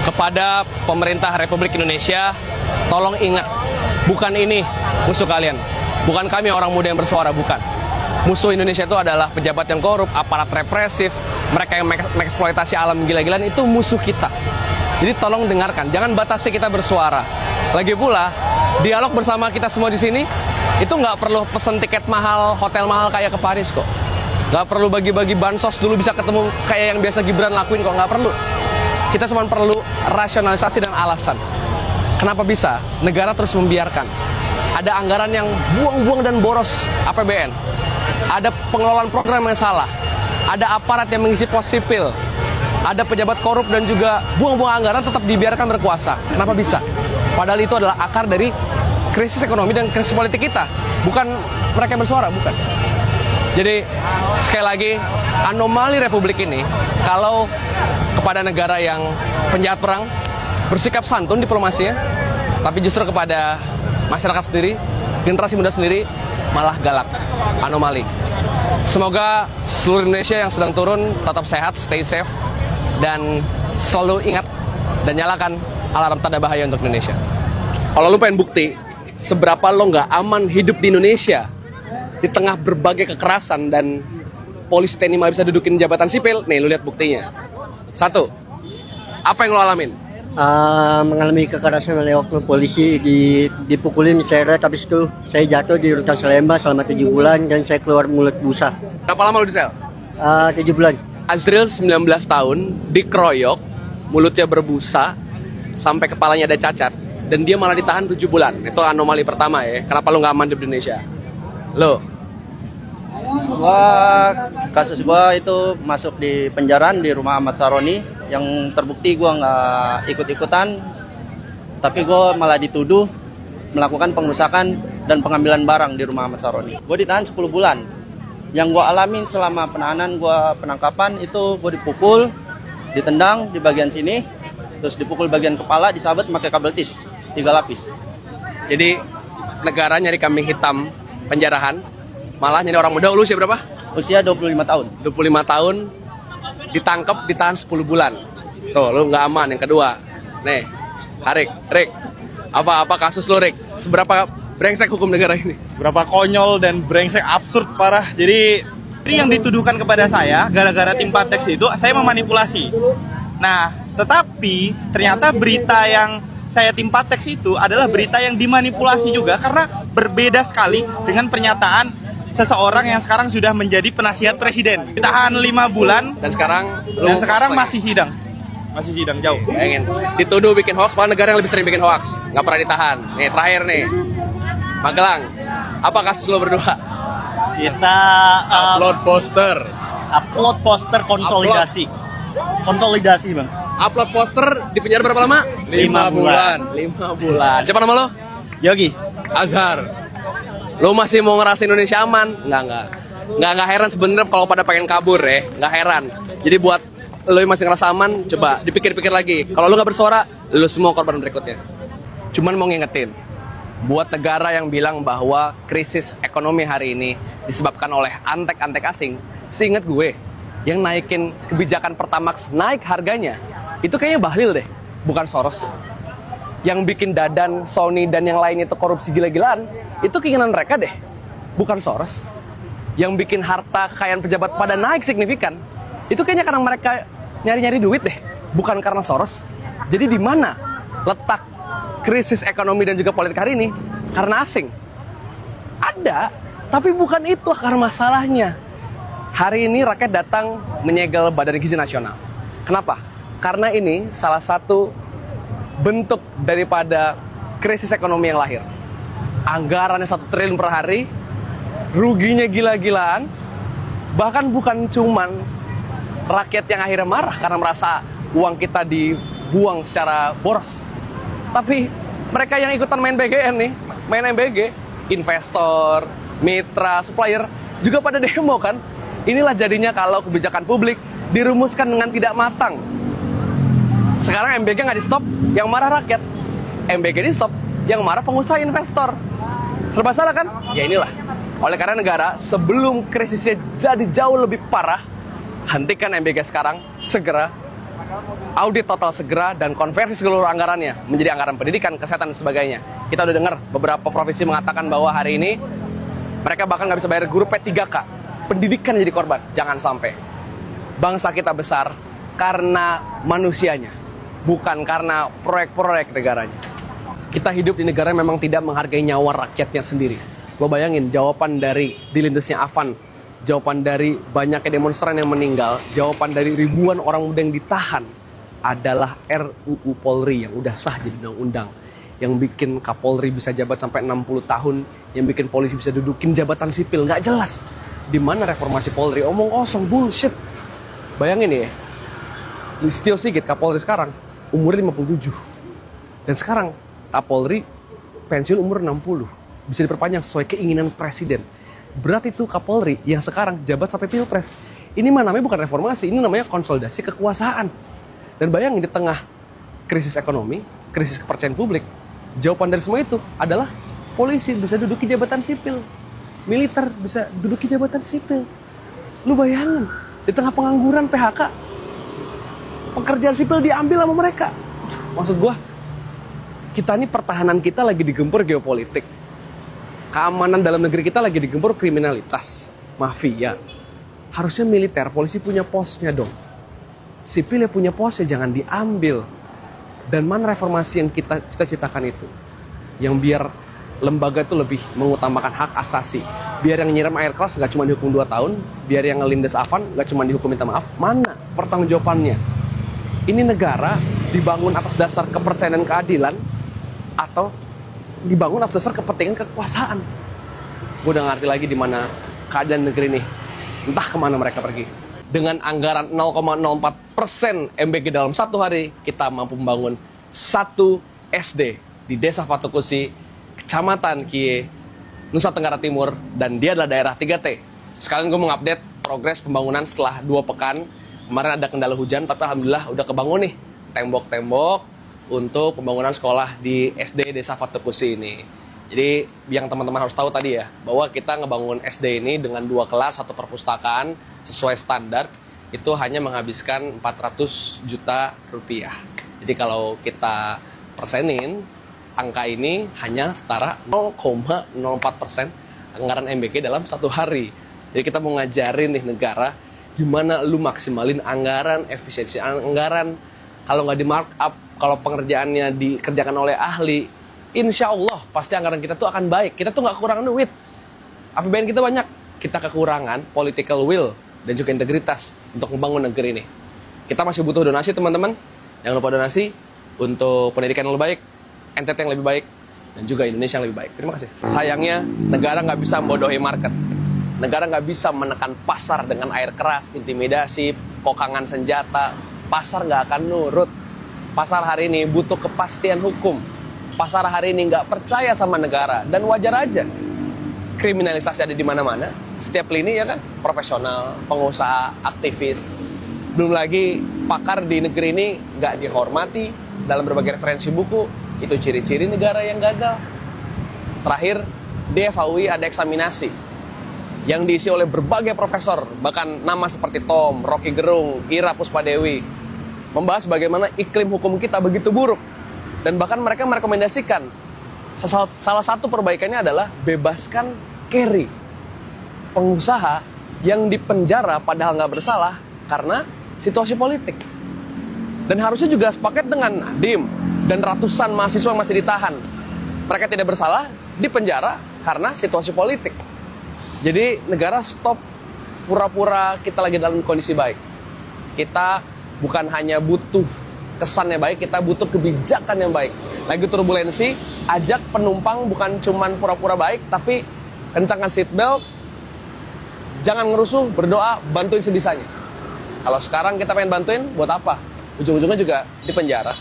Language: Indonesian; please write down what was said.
Kepada pemerintah Republik Indonesia, tolong ingat, bukan ini musuh kalian. Bukan kami orang muda yang bersuara, bukan. Musuh Indonesia itu adalah pejabat yang korup, aparat represif, mereka yang mengeksploitasi alam gila-gilaan, itu musuh kita. Jadi tolong dengarkan, jangan batasi kita bersuara. Lagi pula, dialog bersama kita semua di sini, itu nggak perlu pesen tiket mahal, hotel mahal kayak ke Paris kok. Nggak perlu bagi-bagi bansos dulu bisa ketemu kayak yang biasa Gibran lakuin kok, nggak perlu. Kita cuma perlu rasionalisasi dan alasan. Kenapa bisa? Negara terus membiarkan. Ada anggaran yang buang-buang dan boros APBN. Ada pengelolaan program yang salah. Ada aparat yang mengisi pos sipil. Ada pejabat korup dan juga buang-buang anggaran tetap dibiarkan berkuasa. Kenapa bisa? Padahal itu adalah akar dari krisis ekonomi dan krisis politik kita. Bukan mereka yang bersuara, bukan. Jadi sekali lagi, anomali Republik ini, kalau kepada negara yang penjahat perang, bersikap santun diplomasinya, tapi justru kepada masyarakat sendiri, generasi muda sendiri, malah galak. Anomali. Semoga seluruh Indonesia yang sedang turun tetap sehat, stay safe, dan selalu ingat dan nyalakan alarm tanda bahaya untuk Indonesia. Kalau lu pengen bukti seberapa lo nggak aman hidup di Indonesia di tengah berbagai kekerasan dan polisi TNI malah bisa dudukin jabatan sipil, nih lu lihat buktinya. 1, apa yang lo alamin? Mengalami kekerasan oleh oknum polisi, dipukulin, diseret, habis itu saya jatuh di rutan Salemba selama 7 bulan dan saya keluar mulut busa. Berapa lama lu di sel? 7 bulan. Azril 19 tahun dikeroyok, mulutnya berbusa sampai kepalanya ada cacat, dan dia malah ditahan 7 bulan. Itu anomali pertama ya. Kenapa lu nggak aman di Indonesia? Lo? Kasus gua itu masuk di penjara di rumah Ahmad Saroni, yang terbukti gua nggak ikut-ikutan, tapi gua malah dituduh melakukan pengerusakan dan pengambilan barang di rumah Ahmad Saroni. Gua ditahan 10 bulan. Yang gua alamin selama penahanan gua penangkapan itu gua dipukul, ditendang di bagian sini, terus dipukul bagian kepala, disabet pakai kabel tis 3 lapis. Jadi negara nyari kambing hitam penjarahan, malah nyari orang muda. Lu usia berapa? Usia 25 tahun. 25 tahun, ditangkap, ditahan 10 bulan. Tuh, lu nggak aman. Yang kedua, nih, Rick, apa kasus lu, Rick? Seberapa brengsek hukum negara ini? Seberapa konyol dan brengsek, absurd parah. Jadi yang dituduhkan kepada saya gara-gara tim Patex itu saya memanipulasi. Nah, tetapi ternyata berita yang saya tim Patex itu adalah berita yang dimanipulasi juga, karena berbeda sekali dengan pernyataan seseorang yang sekarang sudah menjadi penasihat presiden. Ditahan 5 bulan Dan sekarang masih sidang. Masih sidang jauh. bayangin, dituduh bikin hoax, padahal negara yang lebih sering bikin hoax, nggak pernah ditahan. Nih, terakhir nih, Magelang, apa kasus lo berdua? Kita Upload poster. konsolidasi. Konsolidasi, Bang. Upload poster di penjara berapa lama? 5 bulan. 5 bulan. Siapa nama lo? Yogi. Azhar. Lo masih mau ngerasa Indonesia aman? Nggak heran sebenarnya kalau pada pengen kabur ya. Nggak heran. Jadi buat lo yang masih ngerasa aman, coba dipikir-pikir lagi. Kalau lo nggak bersuara, lo semua korban berikutnya. Cuman mau ngingetin, buat negara yang bilang bahwa krisis ekonomi hari ini disebabkan oleh antek-antek asing, seingat gue, yang naikin kebijakan Pertamax naik harganya, itu kayaknya Bahlil deh, bukan Soros. Yang bikin Dadan, Sony, dan yang lain itu korupsi gila-gilaan, itu keinginan mereka deh, bukan Soros. Yang bikin harta kekayaan pejabat pada naik signifikan, itu kayaknya karena mereka nyari-nyari duit deh, bukan karena Soros. Jadi di mana letak krisis ekonomi dan juga politik hari ini? Karena asing. Ada, tapi bukan itu akar masalahnya. Hari ini rakyat datang menyegel Badan Gizi Nasional. Kenapa? Karena ini salah satu bentuk daripada krisis ekonomi yang lahir. Anggarannya 1 triliun per hari, ruginya gila-gilaan, bahkan bukan cuman rakyat yang akhirnya marah karena merasa uang kita dibuang secara boros, tapi mereka yang ikutan main BGN nih, main MBG, investor, mitra, supplier, juga pada demo kan. Inilah jadinya kalau kebijakan publik dirumuskan dengan tidak matang. Sekarang MBG nggak di stop, yang marah rakyat. MBG di stop, yang marah pengusaha investor. Serba salah kan? Ya inilah. Oleh karena negara, sebelum krisisnya jadi jauh lebih parah, hentikan MBG sekarang, segera, audit total segera dan konversi seluruh anggarannya menjadi anggaran pendidikan, kesehatan, dan sebagainya. Kita udah dengar beberapa provinsi mengatakan bahwa hari ini mereka bahkan nggak bisa bayar guru P3K. Pendidikan jadi korban. Jangan sampai. Bangsa kita besar karena manusianya, bukan karena proyek-proyek negaranya. Kita hidup di negara yang memang tidak menghargai nyawa rakyatnya sendiri. Lo bayangin jawaban dari dilindesnya Afan, jawaban dari banyaknya demonstran yang meninggal, jawaban dari ribuan orang muda yang ditahan adalah RUU Polri yang udah sah jadi undang-undang, yang bikin Kapolri bisa jabat sampai 60 tahun, yang bikin polisi bisa dudukin jabatan sipil. Nggak jelas. Di mana reformasi Polri? Omong kosong, bullshit. Bayangin ya, Listio Sigit Kapolri sekarang umurnya 57. Dan sekarang Kapolri pensiun umur 60. Bisa diperpanjang sesuai keinginan presiden. Berarti itu Kapolri yang sekarang jabat sampai Pilpres. Ini mah namanya bukan reformasi, ini namanya konsolidasi kekuasaan. Dan bayangin di tengah krisis ekonomi, krisis kepercayaan publik, jawaban dari semua itu adalah polisi bisa duduki jabatan sipil, militer bisa duduki jabatan sipil. Lu bayangin, di tengah pengangguran, PHK, pekerjaan sipil diambil sama mereka. Maksud gua, kita ini pertahanan kita lagi digempur geopolitik. Keamanan dalam negeri kita lagi digempur kriminalitas, mafia. Harusnya militer, polisi punya posnya dong. Sipil yang punya posnya jangan diambil. Dan mana reformasi yang kita cita-citakan itu? Yang biar lembaga itu lebih mengutamakan hak asasi. Biar yang nyiram air keras nggak cuma dihukum 2 tahun, biar yang ngelindes Afan nggak cuma dihukum minta maaf. Mana pertanggungjawabannya? Ini negara dibangun atas dasar kepercayaan dan keadilan, atau dibangun atas dasar kepentingan kekuasaan. Gue udah ngerti lagi di mana keadaan negeri ini. Entah kemana mereka pergi. Dengan anggaran 0,04% MBG dalam 1 hari, kita mampu membangun 1 SD di Desa Patukusi, Kecamatan Kie, Nusa Tenggara Timur, dan dia adalah daerah 3T. Sekalian gue mengupdate progres pembangunan setelah 2 pekan. Kemarin ada kendala hujan, tapi alhamdulillah udah kebangun nih tembok-tembok untuk pembangunan sekolah di SD Desa Patukusi ini. Jadi yang teman-teman harus tahu tadi ya, bahwa kita ngebangun SD ini dengan 2 kelas, 1 perpustakaan sesuai standar, itu hanya menghabiskan 400 juta rupiah. Jadi kalau kita persenin, angka ini hanya setara 0,04% anggaran MBG dalam 1 hari. Jadi kita mau ngajarin nih negara, gimana lu maksimalin anggaran, efisiensi anggaran. Kalau nggak di markup, kalau pengerjaannya dikerjakan oleh ahli, insya Allah pasti anggaran kita tuh akan baik. Kita tuh nggak kekurangan duit. APBN kita banyak. Kita kekurangan political will dan juga integritas untuk membangun negeri ini. Kita masih butuh donasi teman-teman. Jangan lupa donasi untuk pendidikan yang lebih baik, NTT yang lebih baik, dan juga Indonesia yang lebih baik. Terima kasih. Sayangnya negara nggak bisa membodohi market. Negara nggak bisa menekan pasar dengan air keras, intimidasi, kokangan senjata. Pasar nggak akan nurut. Pasar hari ini butuh kepastian hukum. Pasar hari ini nggak percaya sama negara. Dan wajar aja. Kriminalisasi ada di mana-mana. Setiap lini ya kan. Profesional, pengusaha, aktivis. Belum lagi pakar di negeri ini nggak dihormati. Dalam berbagai referensi buku. Itu ciri-ciri negara yang gagal. Terakhir, di FHUI ada eksaminasi yang diisi oleh berbagai profesor, bahkan nama seperti Tom, Rocky Gerung, Ira Puspadewi, membahas bagaimana iklim hukum kita begitu buruk. Dan bahkan mereka merekomendasikan salah satu perbaikannya adalah bebaskan Kerry, pengusaha yang dipenjara padahal nggak bersalah karena situasi politik. Dan harusnya juga sepaket dengan Nadiem dan ratusan mahasiswa yang masih ditahan. Mereka tidak bersalah, dipenjara karena situasi politik. Jadi negara stop pura-pura kita lagi dalam kondisi baik. Kita bukan hanya butuh kesannya baik, kita butuh kebijakan yang baik. Lagi turbulensi, ajak penumpang bukan cuman pura-pura baik, tapi kencangkan seatbelt, jangan ngerusuh, berdoa, bantuin sebisanya. Kalau sekarang kita pengen bantuin, buat apa? Ujung-ujungnya juga di penjara.